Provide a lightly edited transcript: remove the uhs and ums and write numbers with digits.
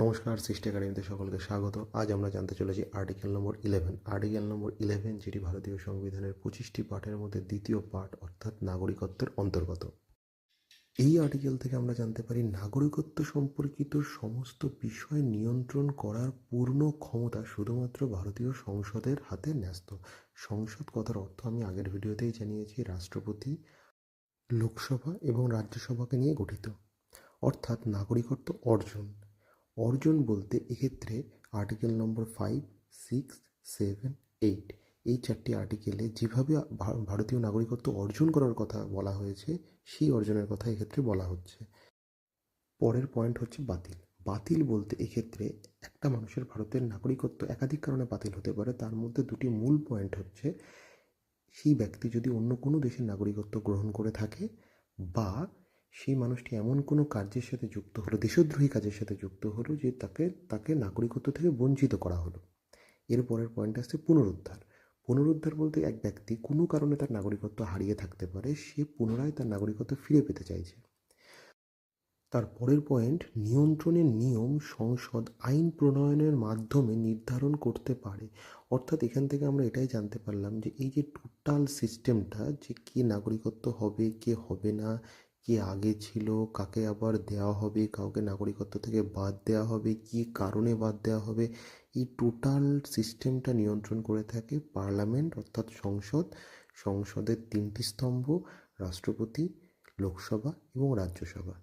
নমস্কার, সৃষ্টি একাডেমিতে সকলকে স্বাগত। আজ আমরা জানতে চলেছি আর্টিকেল নম্বর 11। আর্টিকেল নম্বর 11 যেটি ভারতীয় সংবিধানের 25টি পার্টের মধ্যে দ্বিতীয় পার্ট, অর্থাৎ নাগরিকত্বের অন্তর্গত। এই আর্টিকেল থেকে আমরা জানতে পারি নাগরিকত্ব সম্পর্কিত সমস্ত বিষয় নিয়ন্ত্রণ করার পূর্ণ ক্ষমতা শুধুমাত্র ভারতীয় সংসদের হাতে ন্যস্ত। সংসদ কথার অর্থ আমি আগের ভিডিওতেই জানিয়েছি, রাষ্ট্রপতি, লোকসভা এবং রাজ্যসভাকে নিয়ে গঠিত। অর্থাৎ নাগরিকত্ব অর্জন বলতে এক্ষেত্রে আর্টিকেল নম্বর 5, 6, 7, 8 এই চারটি আর্টিকেলে যেভাবে ভারতীয় নাগরিকত্ব অর্জন করার কথা বলা হয়েছে, সেই অর্জনের কথা এক্ষেত্রে বলা হচ্ছে। পরের পয়েন্ট হচ্ছে বাতিল বলতে এক্ষেত্রে একটা মানুষের ভারতের নাগরিকত্ব একাধিক কারণে বাতিল হতে পারে। তার মধ্যে দুটি মূল পয়েন্ট হচ্ছে, সেই ব্যক্তি যদি অন্য কোনো দেশের নাগরিকত্ব গ্রহণ করে থাকে, বা সেই মানুষটি এমন কোনো কার্যের সাথে যুক্ত হলো, দেশদ্রোহী কাজের সাথে যুক্ত হলো, যে তাকে নাগরিকত্ব থেকে বঞ্চিত করা হলো। এর পরের পয়েন্ট আসছে পুনরুদ্ধার বলতে এক ব্যক্তি কোনো কারণে তার নাগরিকত্ব হারিয়ে থাকতে পারে, সে পুনরায় তার নাগরিকত্ব ফিরে পেতে চাইছে। তার পরের পয়েন্ট, নিয়ন্ত্রণের নিয়ম সংসদ আইন প্রণয়নের মাধ্যমে নির্ধারণ করতে পারে। অর্থাৎ এখান থেকে আমরা এটাই জানতে পারলাম যে এই যে টোটাল সিস্টেমটা, যে কে নাগরিকত্ব হবে, কে হবে না, কে আগে ছিল, কাকে আবার দেওয়া হবে, কাউকে নাগরিকত্ব থেকে বাদ দেওয়া হবে, কী কারণে বাদ দেওয়া হবে, এই টোটাল সিস্টেমটা নিয়ন্ত্রণ করে থাকে পার্লামেন্ট, অর্থাৎ সংসদের তিনটি স্তম্ভ, রাষ্ট্রপতি, লোকসভা এবং রাজ্যসভা।